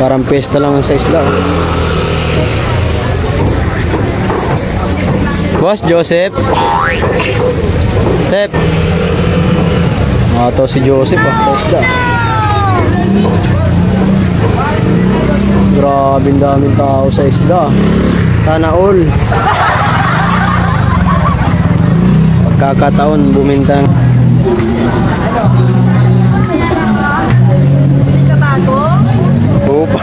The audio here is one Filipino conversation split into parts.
Parang pesta lang sa isla. Boss Joseph. Sep. Ito si Joseph sa isla. Grabe daming tao sa isla. Sana all. Pagkakataon bumintang. Opa.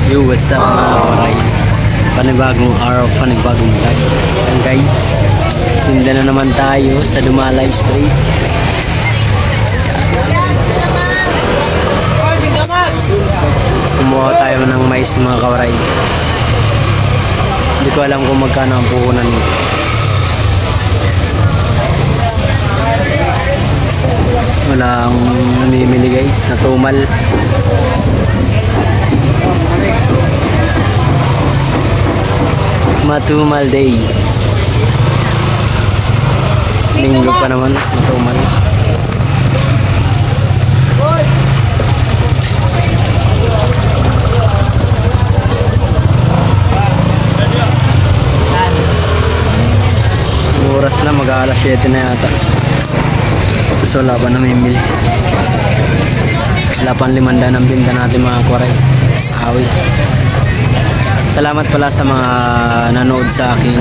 Yo, what's up mga kawaray? Panibagong araw, panibagong vlog. And guys, tinda na naman tayo sa Dumalay Street. Kumuha tayo ng mais mga kawaray. Hindi ko alam kung magkano ang puhunan nito. Walang namimili guys, natumal. Matumal day. Linggo pa naman, matumal. Oras na, mag-aalas 7 na yata. So wala pa namimili. Wala pang 500 ang binta natin mga kwaray. Awi. Salamat pala sa mga nanood sa aking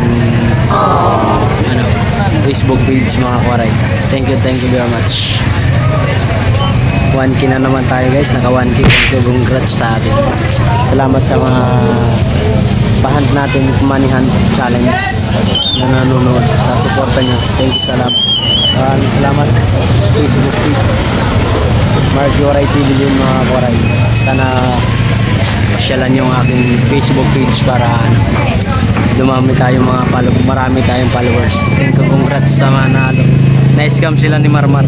Facebook page mga kwaray. Thank you very much. 1K na naman tayo guys, naka 1K. Congrats sa atin. Salamat sa mga pahand natin money hunt challenge na nanonood sa suporta nyo. Thank you, salamat. Salamat sa Facebook page Mark Yoray TV yun mga kwaray. Sana pasyalan yung aking Facebook page para dumami tayo mga marami tayong followers. Thank you, congrats sa mga nalo. Na-scam sila ni Marmar.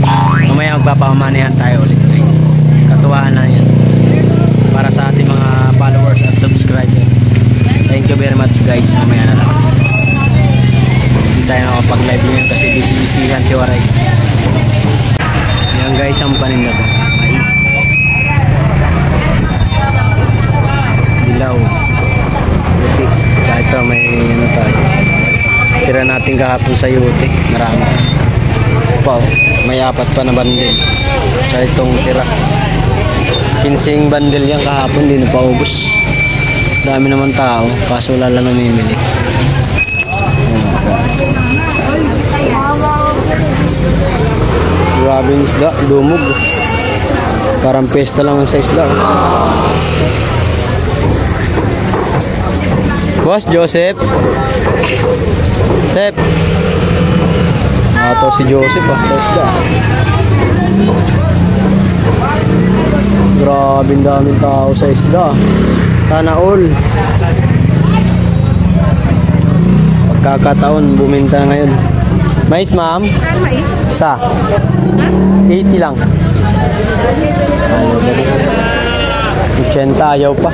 Mamaya magpapamanihan tayo ulit guys. Katuwaan na yan para sa ating mga followers at subscribers. Thank you very much guys. Mamaya na lang. Hindi tayo nakapag-live ngayon kasi busy-busyhan si Waray. Yan guys ang paninda ko. Mais. Dilaw. Yuti. Kaya ito may ano tayo. Tira natin kahapon sa yuti. Marami. Wow. May 4 pa na bandil. Kaya itong tira. 15 bandil yan kahapon. Hindi na paubos. Dami naman tao. Kaso wala lang namimili. Grabe yung isda. Dumog. Parang pesta lang sa isda. Boss Joseph. Sep. Ito si Joseph sa isda. Grabe daming tao sa isda. Sana all. Pagkakataon buminta ngayon. Mais ma'am? Mais. Isa. 80 lang. 80 ayaw pa.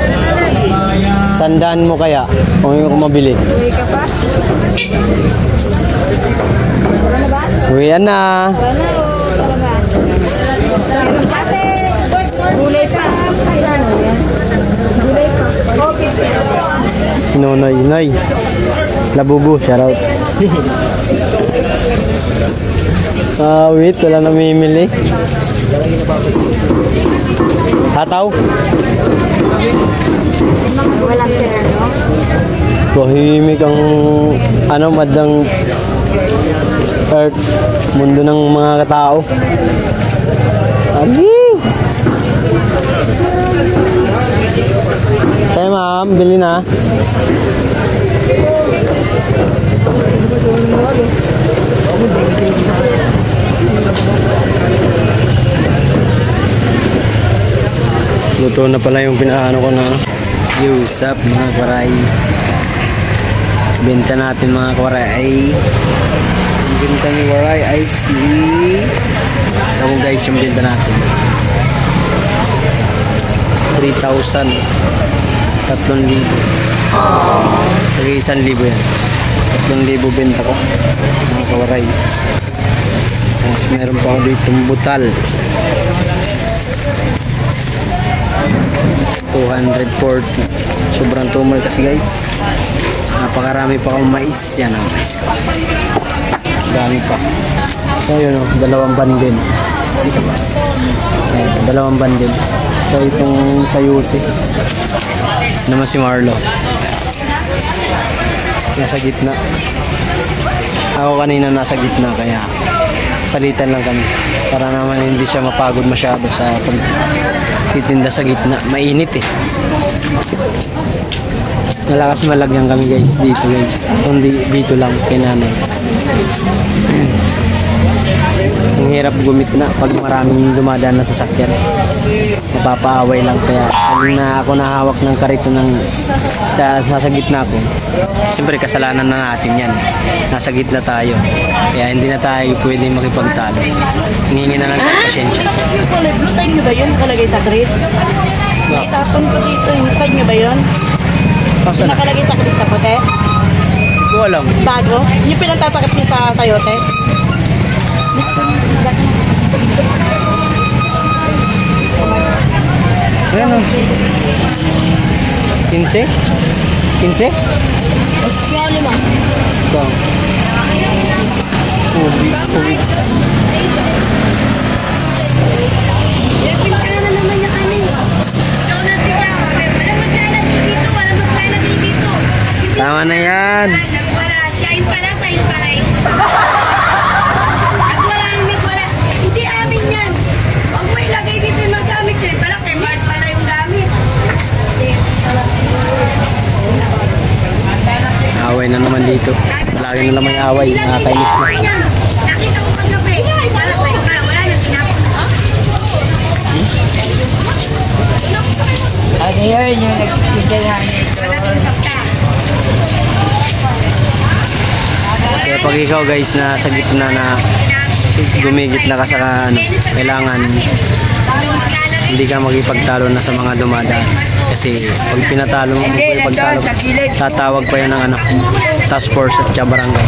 Sandaan mo kaya kung yung mabili. Uwi ka pa? Uwian na. Gulay pa. Gulay pa. Nonoy, noy. Labubu, shoutout. Wait, wala namimili. Hataw? Walang pera, no? Tahimik ang madang earth, mundo ng mga katao. Ali! Say ma'am, bili na. Luto na pala yung pinaano ko na. What's up mga karay? Benta natin mga kawaray ay benta ni Waray ay si ako guys yung benta natin 3,000 3,000 1,000 yan 3,000 benta ko mga kawaray. Tapos meron pa ako dito butal 240. Sobrang tumal kasi guys. Napakarami pa akong mais. Yan ang mais ko. Dami pa. So yun o, dalawang bandin. Dalawang bandin. So itong sayuti. Naman si Marlo. Nasa gitna. Ako kanina nasa gitna kaya salitan lang kami para naman hindi siya mapagod masyado sa pagtitinda sa gitna. Mainit eh. Malakas malagyan kami guys dito guys. Kundi dito lang kay nanay. Ang hirap gumitna pag maraming dumadaan na sasakyan. Mapapaaway lang kaya na ako nahawak ng karito ng sa gitna ko. Siyempre kasalanan na natin yan. Nasa gitna tayo. Kaya hindi na tayo pwede makipagtalo. Hingi na lang ng pasyensya. Sa inyo ba yun? Nakalagay sa crates? Itapon ko dito. Sa inyo ba yun? Nakalagay sa crates na puti? Hindi ko alam. Bago? Yung pinagtatakip niyo sa sayote? Ayan o. 15? 15? Kaya lima. Ito. Ubi. Pinagkana na naman niya kami. Ikaw na siya. Walang maglalagay dito. Walang maglalagay dito. Tama na yan. Nagwala. Siya yung pala. Sa'yo pala yung. Nagwala. Hindi amin yan. Huwag mo ilagay dito yung mga gamit nyo. Pala kay Mark pala yung gamit. Away na naman dito. Lagi na naman away. Nakakainis na. Nakita ko kagabi. Wala sa'yo pala. Wala na sinapon. Ano yun yung nagpipindahan nito? Wala nang sakta. Kaya pag ikaw guys na sa gitna na gumigit na ka sa kailangan hindi ka magipagtalo na sa mga dumadaan kasi pag pinatalo mo pagtalo tatawag pa yun ng task force at barangay.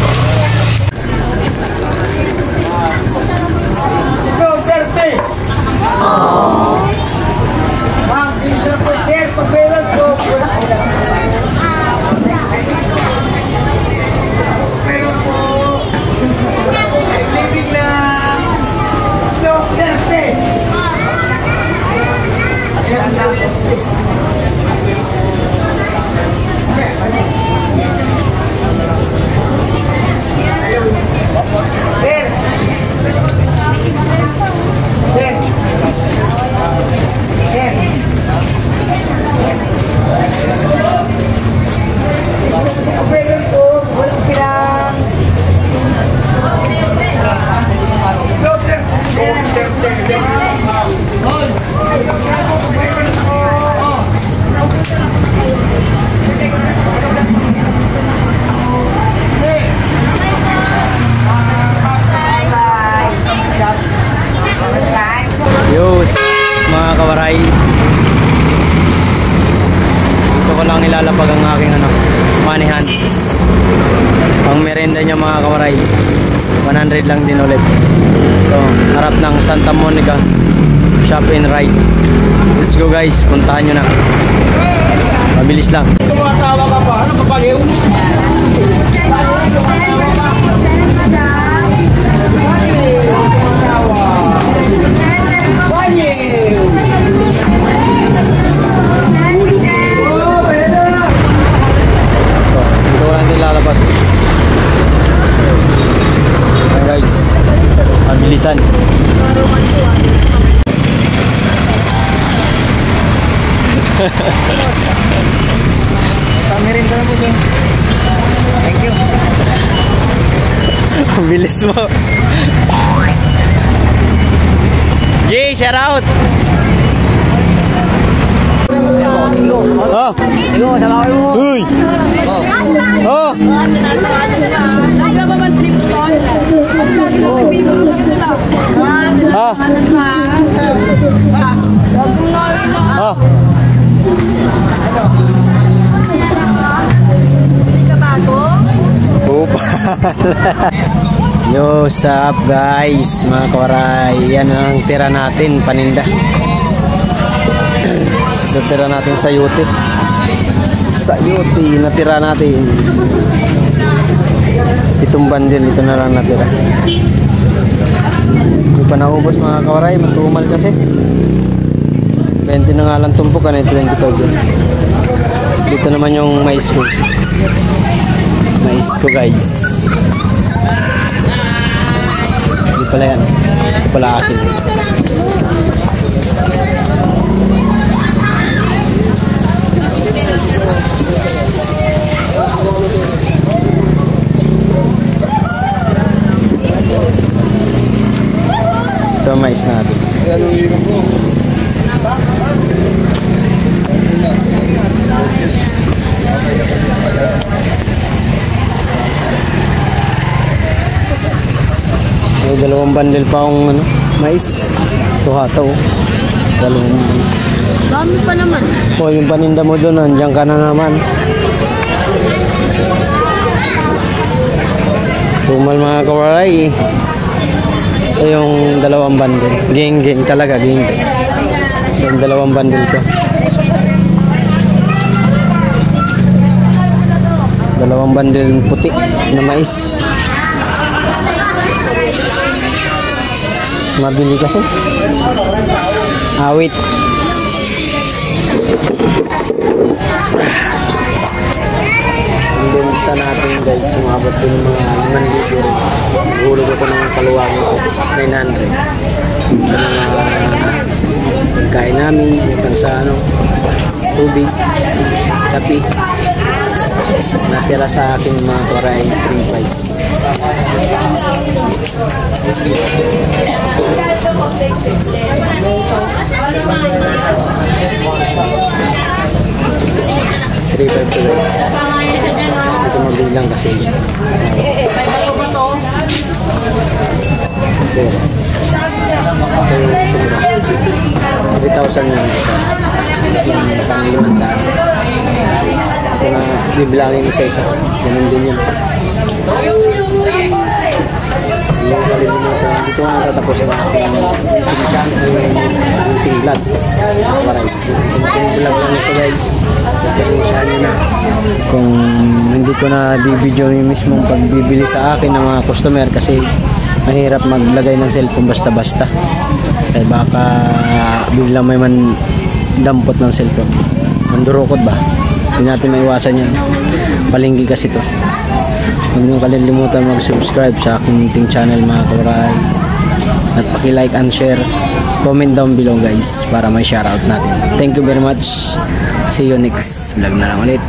Yos, mga kawaray, dito ko lang ilalapag ang aking manihan. Pang merenda niya mga kawaray 100 lang din ulit. So, harap ng Santa Monica Shop and Ride. Let's go guys, puntahan nyo na. Mabilis lang. Tumatawa ka pa? Ano kapaliw? Dito ko lang nilalapag. Ayan guys, mabilisan. Pamirin ka na po dyan. Thank you. Ang bilis mo. Jay, shout out. Sige ko. Oh. Sige ko, sama ko mo. Uy. Oh. Lagi ba man trip tol? Ang lagi daw kay Bibo sa kanila. Ah. Ah. Hindi ka bago? Upa. Yo, what's up guys, mga kawaray. Yan ang tira natin, paninda. Ito tira natin sa Yuti. Sa Yuti, natira natin. Itong bundle, ito na lang natira. Hindi pa naubos mga kawaray, matumal kasi. 20 na nga lang tumpok, ano 25 yun. Dito naman yung mais ko. Mais ko guys. Hindi pala yan. Ito pala akin. Ito ang mais natin. May dalawang bundle pa akong ano, mais. Tuhato. Dalawang. Dami pa naman. O yung paninda mo doon, nandiyan ka na naman. Tumal mga kawaray. Ito yung dalawang bundle. Geng-geng talaga, geng-geng. Yung dalawang bundle ko. Dalawang bundle puti na mais. Mabili kasi. Awit. Ang benta natin guys, sumabot din mga 5,000. Hulog ako ng kaluwang 900. Sa mga pagkain namin, utang sa ano, tubig, kapi. Natira sa akin mga kawaray 3,500. 3,500 to guys. Ito mabilang kasi. May bago ba to? Okay. Ito yung sobra. 3,000 yan. Yung pang-500. Ito na bibilangin isa-isa. Ganun din yun. Yung kalilimutan. Dito nga tatapos na aking pinsan yung tinglad. Maray. Yung vlog lang ito guys. Pasensyahan nyo na. Kung hindi ko na bibidyo yung mismong pagbibili sa akin ng mga customer kasi mahirap maglagay ng cellphone basta-basta. Kaya baka biglang may man dampot ng cellphone. Mandurukot ba? Hindi natin maiwasan yan. Palinggi kasi to. Huwag nyo kalilimutan mag-subscribe sa aking munting channel mga kawaray. At paki-like and share. Comment down below guys para may shoutout natin. Thank you very much. See you next vlog na lang ulit.